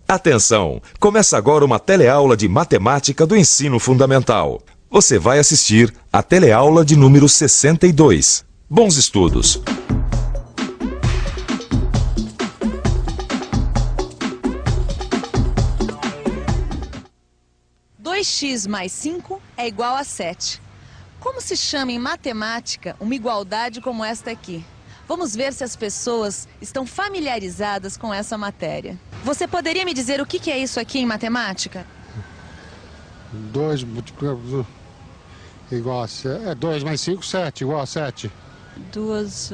Atenção! Começa agora uma teleaula de matemática do ensino fundamental. Você vai assistir a teleaula de número 62. Bons estudos! X mais 5 é igual a 7. Como se chama em matemática uma igualdade como esta aqui? Vamos ver se as pessoas estão familiarizadas com essa matéria. Você poderia me dizer o que é isso aqui em matemática? 2 multiplicado igual a 7. 2 mais 5, 7, igual a 7. 2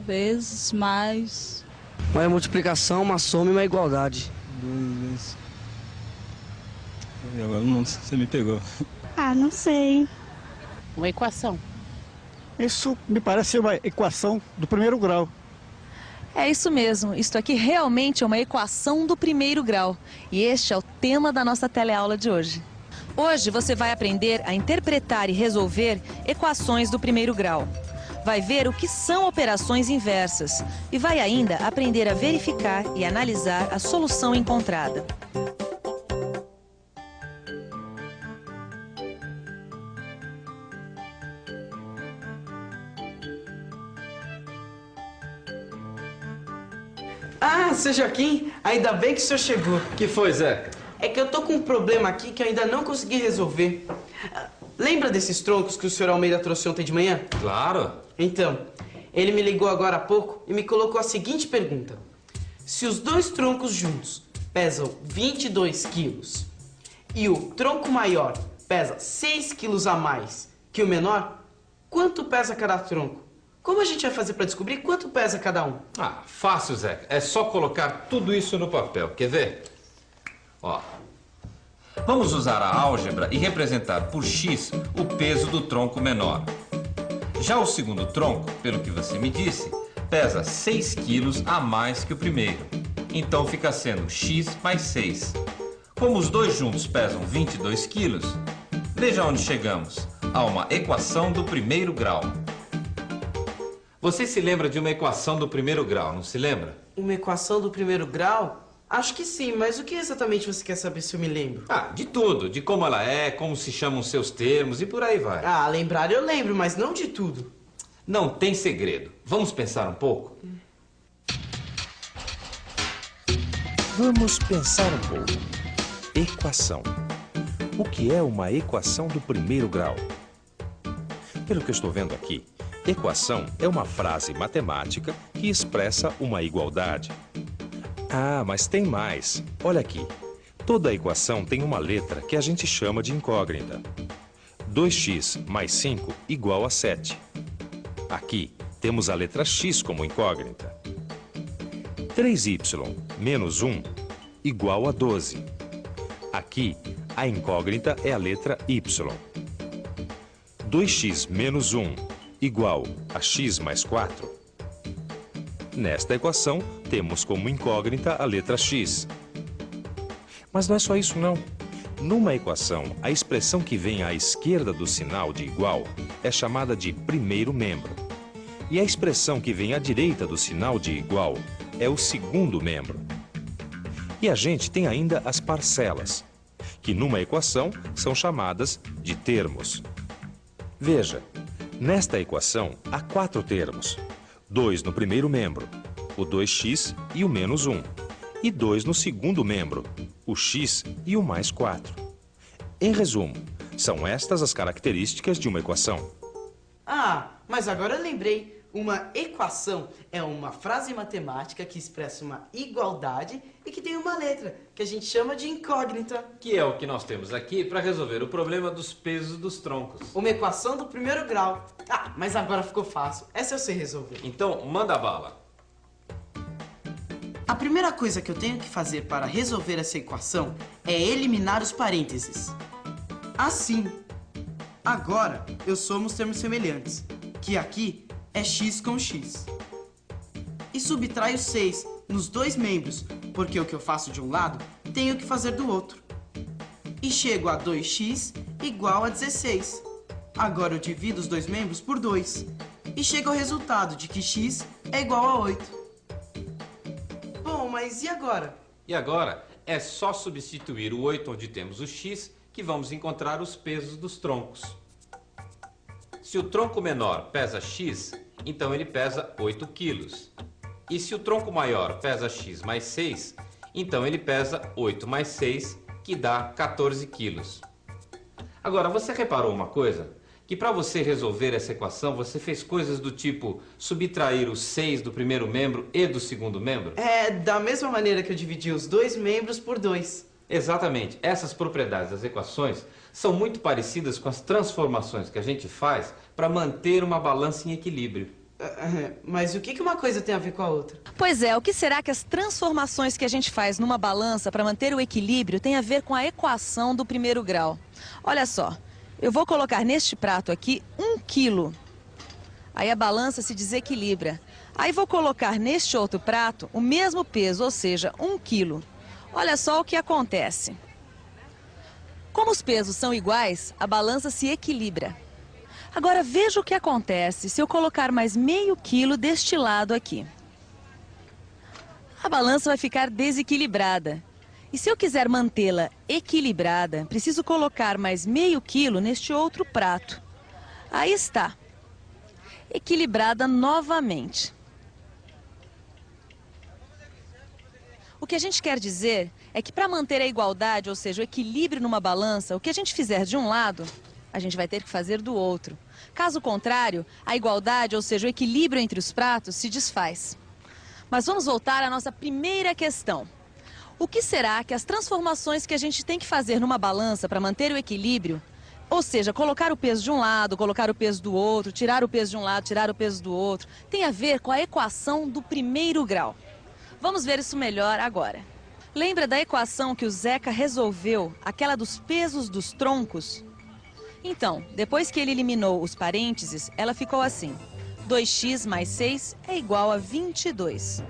vezes mais... Uma multiplicação, uma soma e uma igualdade. 2 vezes... Agora não, você me pegou. Ah, não sei. Uma equação. Isso me parece ser uma equação do primeiro grau. É isso mesmo. Isto aqui realmente é uma equação do primeiro grau. E este é o tema da nossa teleaula de hoje. Hoje você vai aprender a interpretar e resolver equações do primeiro grau. Vai ver o que são operações inversas. E vai ainda aprender a verificar e analisar a solução encontrada. Ah, seu Joaquim, ainda bem que o senhor chegou. Que foi, Zeca? É que eu tô com um problema aqui que eu ainda não consegui resolver. Lembra desses troncos que o senhor Almeida trouxe ontem de manhã? Claro. Então, ele me ligou agora há pouco e me colocou a seguinte pergunta. Se os dois troncos juntos pesam 22 quilos e o tronco maior pesa 6 quilos a mais que o menor, quanto pesa cada tronco? Como a gente vai fazer para descobrir quanto pesa cada um? Ah, fácil, Zeca. É só colocar tudo isso no papel. Quer ver? Ó. Vamos usar a álgebra e representar por x o peso do tronco menor. Já o segundo tronco, pelo que você me disse, pesa 6 quilos a mais que o primeiro. Então fica sendo x mais 6. Como os dois juntos pesam 22 quilos, veja onde chegamos. A uma equação do primeiro grau. Você se lembra de uma equação do primeiro grau, não se lembra? Uma equação do primeiro grau? Acho que sim, mas o que exatamente você quer saber se eu me lembro? Ah, de tudo. De como ela é, como se chamam seus termos e por aí vai. Ah, lembrar eu lembro, mas não de tudo. Não tem segredo. Vamos pensar um pouco? Vamos pensar um pouco. Equação. O que é uma equação do primeiro grau? Pelo que eu estou vendo aqui, equação é uma frase matemática que expressa uma igualdade. Ah, mas tem mais. Olha aqui. Toda equação tem uma letra que a gente chama de incógnita. 2x mais 5 igual a 7. Aqui temos a letra x como incógnita. 3y menos 1 igual a 12. Aqui a incógnita é a letra y. 2x menos 1 igual a x mais 4. Nesta equação, temos como incógnita a letra x. Mas não é só isso não. Numa equação, a expressão que vem à esquerda do sinal de igual é chamada de primeiro membro. E a expressão que vem à direita do sinal de igual é o segundo membro. E a gente tem ainda as parcelas, que numa equação são chamadas de termos. Veja. Nesta equação, há 4 termos. 2 no primeiro membro, o 2x e o menos 1. E 2 no segundo membro, o x e o mais 4. Em resumo, são estas as características de uma equação. Ah, mas agora eu lembrei. Uma equação é uma frase matemática que expressa uma igualdade e que tem uma letra, que a gente chama de incógnita. Que é o que nós temos aqui para resolver o problema dos pesos dos troncos. Uma equação do primeiro grau. Ah, mas agora ficou fácil. Essa eu sei resolver. Então, manda bala. A primeira coisa que eu tenho que fazer para resolver essa equação é eliminar os parênteses. Assim. Agora, eu somo os termos semelhantes, que aqui é x com x. E subtraio 6 nos dois membros, porque o que eu faço de um lado, tenho que fazer do outro. E chego a 2x igual a 16. Agora eu divido os dois membros por 2. E chego ao resultado de que x é igual a 8. Bom, mas e agora? E agora é só substituir o 8 onde temos o x que vamos encontrar os pesos dos troncos. Se o tronco menor pesa x, então ele pesa 8 quilos. E se o tronco maior pesa x mais 6, então ele pesa 8 mais 6, que dá 14 quilos. Agora, você reparou uma coisa? Que para você resolver essa equação, você fez coisas do tipo subtrair o 6 do primeiro membro e do segundo membro? É da mesma maneira que eu dividi os dois membros por 2. Exatamente. Essas propriedades das equações são muito parecidas com as transformações que a gente faz para manter uma balança em equilíbrio. Mas o que uma coisa tem a ver com a outra? Pois é, o que será que as transformações que a gente faz numa balança para manter o equilíbrio tem a ver com a equação do primeiro grau? Olha só, eu vou colocar neste prato aqui 1 quilo. Aí a balança se desequilibra. Aí vou colocar neste outro prato o mesmo peso, ou seja, 1 quilo. Olha só o que acontece. Como os pesos são iguais, a balança se equilibra. Agora veja o que acontece se eu colocar mais meio quilo deste lado aqui. A balança vai ficar desequilibrada. E se eu quiser mantê-la equilibrada, preciso colocar mais meio quilo neste outro prato. Aí está. Equilibrada novamente. O que a gente quer dizer é que para manter a igualdade, ou seja, o equilíbrio numa balança, o que a gente fizer de um lado, a gente vai ter que fazer do outro. Caso contrário, a igualdade, ou seja, o equilíbrio entre os pratos, se desfaz. Mas vamos voltar à nossa primeira questão. O que será que as transformações que a gente tem que fazer numa balança para manter o equilíbrio, ou seja, colocar o peso de um lado, colocar o peso do outro, tirar o peso de um lado, tirar o peso do outro, tem a ver com a equação do primeiro grau? Vamos ver isso melhor agora. Lembra da equação que o Zeca resolveu, aquela dos pesos dos troncos? Então, depois que ele eliminou os parênteses, ela ficou assim: 2x mais 6 é igual a 22.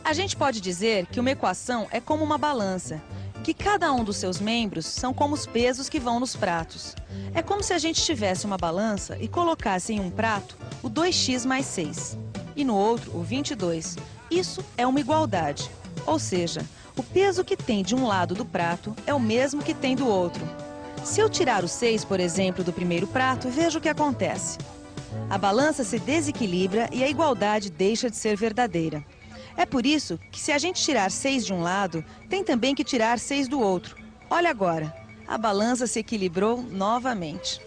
A gente pode dizer que uma equação é como uma balança, que cada um dos seus membros são como os pesos que vão nos pratos. É como se a gente tivesse uma balança e colocasse em um prato o 2x mais 6 e no outro o 22. Isso é uma igualdade, ou seja, o peso que tem de um lado do prato é o mesmo que tem do outro. Se eu tirar o 6, por exemplo, do primeiro prato, veja o que acontece. A balança se desequilibra e a igualdade deixa de ser verdadeira. É por isso que se a gente tirar 6 de um lado, tem também que tirar 6 do outro. Olha agora, a balança se equilibrou novamente.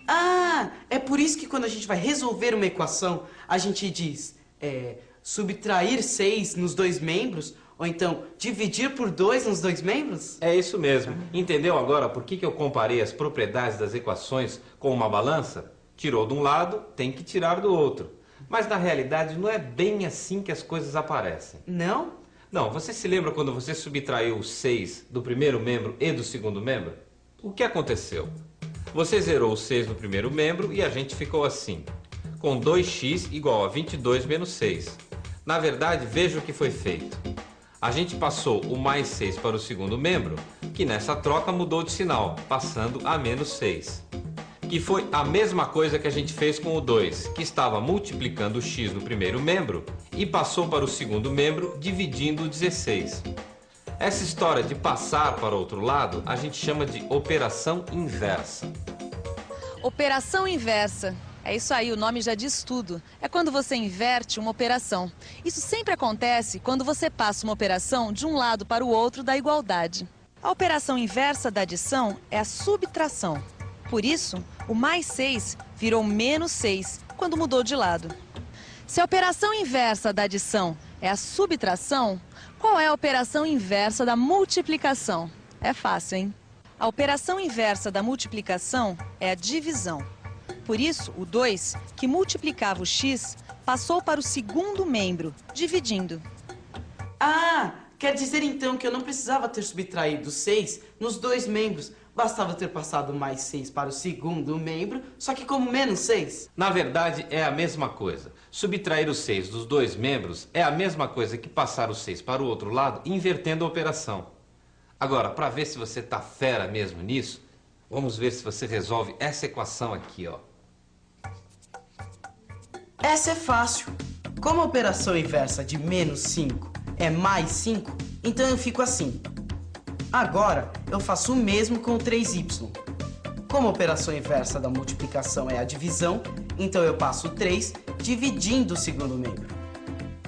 Ah, é por isso que quando a gente vai resolver uma equação, a gente diz subtrair 6 nos dois membros, ou então dividir por 2 nos dois membros? É isso mesmo. Entendeu agora por que eu comparei as propriedades das equações com uma balança? Tirou de um lado, tem que tirar do outro. Mas na realidade não é bem assim que as coisas aparecem. Não? Não, você se lembra quando você subtraiu 6 do primeiro membro e do segundo membro? O que aconteceu? Você zerou o 6 no primeiro membro e a gente ficou assim, com 2x igual a 22 menos 6. Na verdade, veja o que foi feito. A gente passou o mais 6 para o segundo membro, que nessa troca mudou de sinal, passando a menos 6. Que foi a mesma coisa que a gente fez com o 2, que estava multiplicando o x no primeiro membro e passou para o segundo membro dividindo o 16. Essa história de passar para o outro lado a gente chama de operação inversa. Operação inversa. É isso aí, o nome já diz tudo. É quando você inverte uma operação. Isso sempre acontece quando você passa uma operação de um lado para o outro da igualdade. A operação inversa da adição é a subtração. Por isso, o mais 6 virou menos 6 quando mudou de lado. Se a operação inversa da adição é a subtração, qual é a operação inversa da multiplicação? É fácil, hein? A operação inversa da multiplicação é a divisão. Por isso, o 2, que multiplicava o x, passou para o segundo membro, dividindo. Ah, quer dizer então que eu não precisava ter subtraído 6 nos dois membros. Bastava ter passado mais 6 para o segundo membro, só que como menos 6. Na verdade, é a mesma coisa. Subtrair o 6 dos dois membros é a mesma coisa que passar o 6 para o outro lado, invertendo a operação. Agora, para ver se você está fera mesmo nisso, vamos ver se você resolve essa equação aqui, ó. Essa é fácil. Como a operação inversa de menos 5 é mais 5, então eu fico assim. Agora, eu faço o mesmo com o 3y. Como a operação inversa da multiplicação é a divisão, então eu passo o 3 dividindo o segundo membro.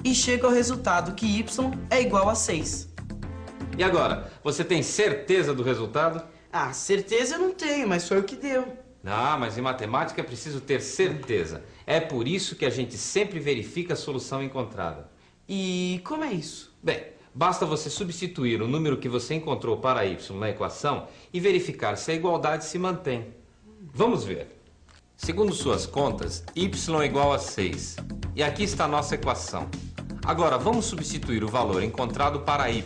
E chego ao resultado que y é igual a 6. E agora, você tem certeza do resultado? Ah, certeza eu não tenho, mas foi o que deu. Ah, mas em matemática é preciso ter certeza. É por isso que a gente sempre verifica a solução encontrada. E como é isso? Bem, basta você substituir o número que você encontrou para y na equação e verificar se a igualdade se mantém. Vamos ver. Segundo suas contas, y é igual a 6. E aqui está a nossa equação. Agora, vamos substituir o valor encontrado para y.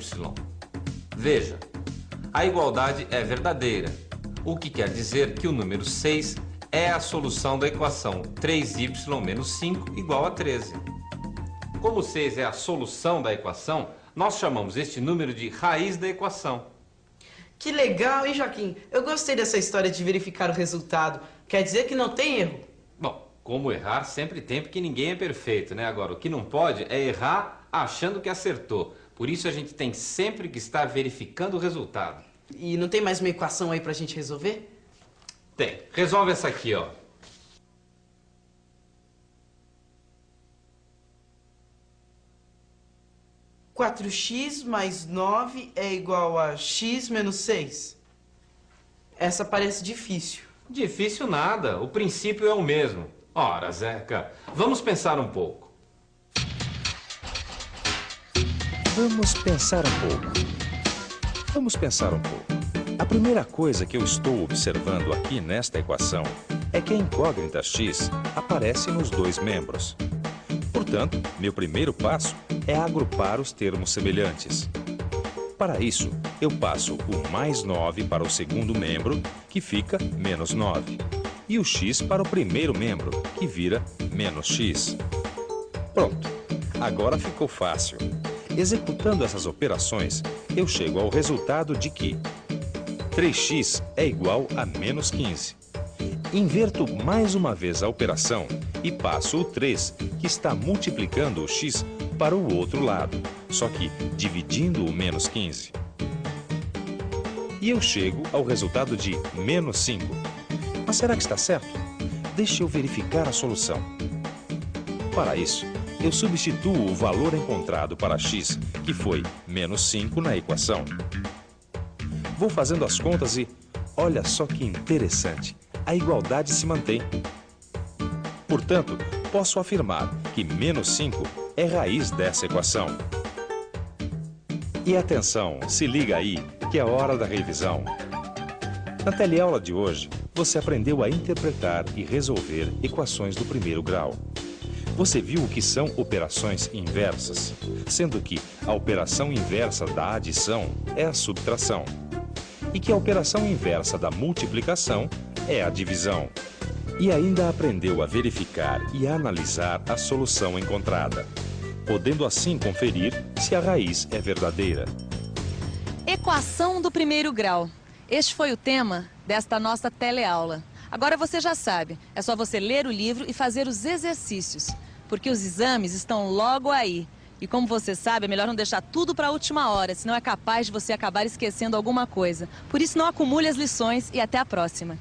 Veja, a igualdade é verdadeira, o que quer dizer que o número 6 é a solução da equação 3y menos 5 igual a 13. Como 6 é a solução da equação, nós chamamos este número de raiz da equação. Que legal, hein, Joaquim? Eu gostei dessa história de verificar o resultado. Quer dizer que não tem erro? Bom, como errar sempre tem, porque ninguém é perfeito, né? Agora, o que não pode é errar achando que acertou. Por isso a gente tem sempre que estar verificando o resultado. E não tem mais uma equação aí pra gente resolver? Tem. Resolve essa aqui, ó. (4x mais 9 é igual a x menos 6. Essa parece difícil. Difícil nada. O princípio é o mesmo. Ora, Zeca, vamos pensar um pouco. Vamos pensar um pouco. A primeira coisa que eu estou observando aqui nesta equação é que a incógnita x aparece nos dois membros. Portanto, meu primeiro passo é agrupar os termos semelhantes. Para isso, eu passo o mais 9 para o segundo membro, que fica menos 9, e o x para o primeiro membro, que vira menos x. Pronto, agora ficou fácil. Executando essas operações, eu chego ao resultado de que 3x é igual a menos 15. Inverto mais uma vez a operação e passo o 3, que está multiplicando o x, para o outro lado, só que dividindo o menos 15. E eu chego ao resultado de menos 5. Mas será que está certo? Deixe eu verificar a solução. Para isso, eu substituo o valor encontrado para x, que foi menos 5, na equação. Vou fazendo as contas e, olha só que interessante, a igualdade se mantém. Portanto, posso afirmar que menos 5 é raiz dessa equação. E atenção, se liga aí, que é hora da revisão. Na teleaula de hoje, você aprendeu a interpretar e resolver equações do primeiro grau. Você viu o que são operações inversas, sendo que a operação inversa da adição é a subtração, e que a operação inversa da multiplicação é a divisão. E ainda aprendeu a verificar e a analisar a solução encontrada, podendo assim conferir se a raiz é verdadeira. Equação do primeiro grau. Este foi o tema desta nossa teleaula. Agora você já sabe, é só você ler o livro e fazer os exercícios, porque os exames estão logo aí. E como você sabe, é melhor não deixar tudo para a última hora, senão é capaz de você acabar esquecendo alguma coisa. Por isso, não acumule as lições e até a próxima.